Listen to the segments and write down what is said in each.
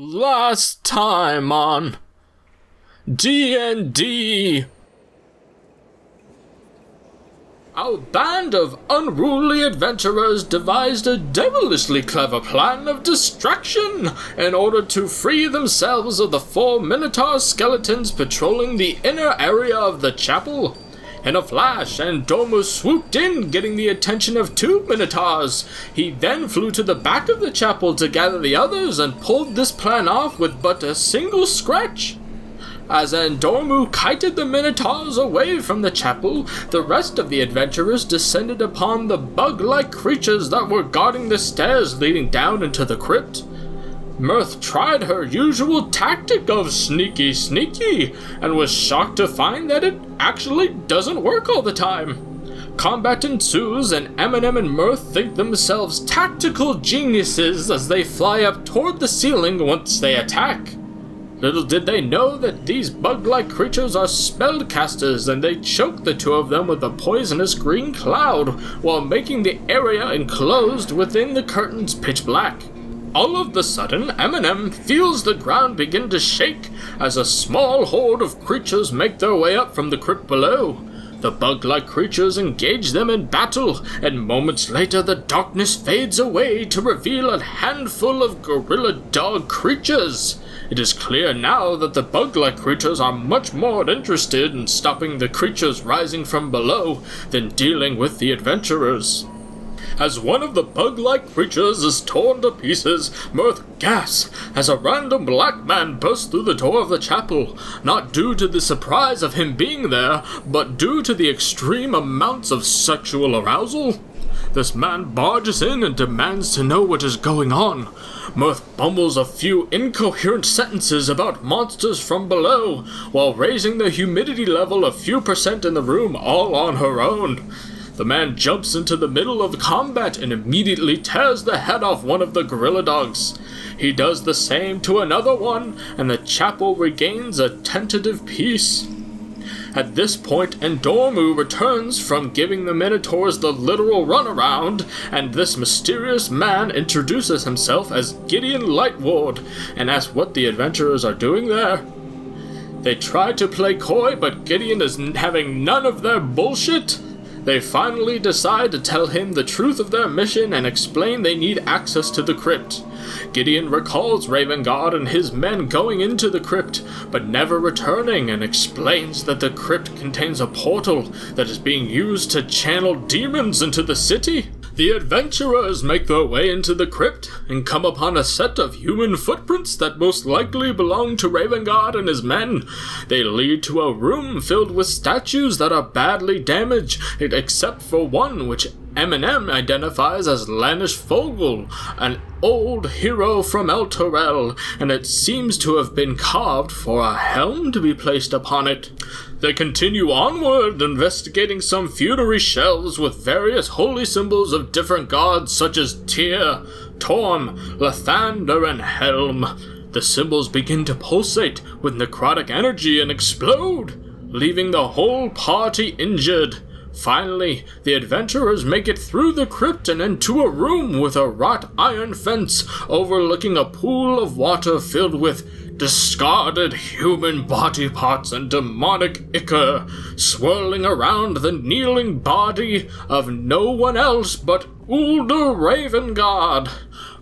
Last time on D&D. Our band of unruly adventurers devised a devilishly clever plan of distraction in order to free themselves of the 4 Minotaur skeletons patrolling the inner area of the chapel. In a flash, Dormu swooped in, getting the attention of 2 Minotaurs. He then flew to the back of the chapel to gather the others and pulled this plan off with but a single scratch. As Dormu kited the Minotaurs away from the chapel, the rest of the adventurers descended upon the bug-like creatures that were guarding the stairs leading down into the crypt. Mirth tried her usual tactic of sneaky sneaky, and was shocked to find that it actually doesn't work all the time. Combat ensues, and Eminem and Mirth think themselves tactical geniuses as they fly up toward the ceiling once they attack. Little did they know that these bug-like creatures are spellcasters, and they choke the 2 of them with a poisonous green cloud, while making the area enclosed within the curtains pitch black. All of a sudden, Eminem feels the ground begin to shake as a small horde of creatures make their way up from the crypt below. The bug-like creatures engage them in battle, and moments later the darkness fades away to reveal a handful of gorilla dog creatures. It is clear now that the bug-like creatures are much more interested in stopping the creatures rising from below than dealing with the adventurers. As one of the bug-like creatures is torn to pieces, Mirth gasps as a random black man bursts through the door of the chapel, not due to the surprise of him being there, but due to the extreme amounts of sexual arousal. This man barges in and demands to know what is going on. Mirth bumbles a few incoherent sentences about monsters from below, while raising the humidity level a few % in the room all on her own. The man jumps into the middle of the combat and immediately tears the head off one of the gorilla dogs. He does the same to another one, and the chapel regains a tentative peace. At this point, Dormu returns from giving the Minotaurs the literal runaround, and this mysterious man introduces himself as Gideon Lightward and asks what the adventurers are doing there. They try to play coy, but Gideon is having none of their bullshit. They finally decide to tell him the truth of their mission and explain they need access to the crypt. Gideon recalls Ravengard and his men going into the crypt, but never returning, and explains that the crypt contains a portal that is being used to channel demons into the city. The adventurers make their way into the crypt and come upon a set of human footprints that most likely belong to Ravengard and his men. They lead to a room filled with statues that are badly damaged, except for one which Eminem identifies as Lanish Fogel, an old hero from El Torel, and it seems to have been carved for a helm to be placed upon it. They continue onward, investigating some funerary shelves with various holy symbols of different gods such as Tyr, Torm, Lathander, and Helm. The symbols begin to pulsate with necrotic energy and explode, leaving the whole party injured. Finally, the adventurers make it through the crypt and into a room with a wrought iron fence overlooking a pool of water filled with discarded human body parts and demonic ichor swirling around the kneeling body of no one else but Ulder Ravengard.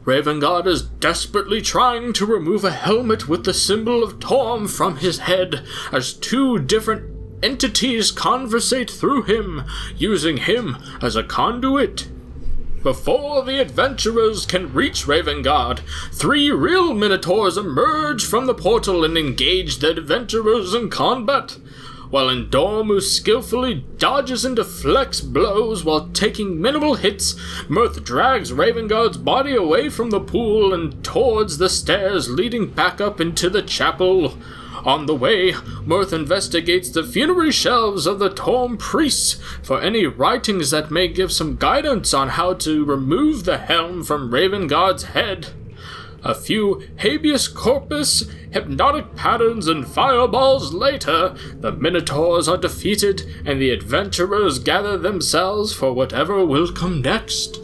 Ravengard is desperately trying to remove a helmet with the symbol of Torm from his head as 2 different entities conversate through him, using him as a conduit. Before the adventurers can reach Ravengard, 3 real Minotaurs emerge from the portal and engage the adventurers in combat. While Dormu skillfully dodges and deflects blows while taking minimal hits, Mirth drags Ravengard's body away from the pool and towards the stairs leading back up into the chapel. On the way, Mirth investigates the funerary shelves of the Torm priests for any writings that may give some guidance on how to remove the helm from Ravengard's head. A few habeas corpus, hypnotic patterns, and fireballs later, the Minotaurs are defeated and the adventurers gather themselves for whatever will come next.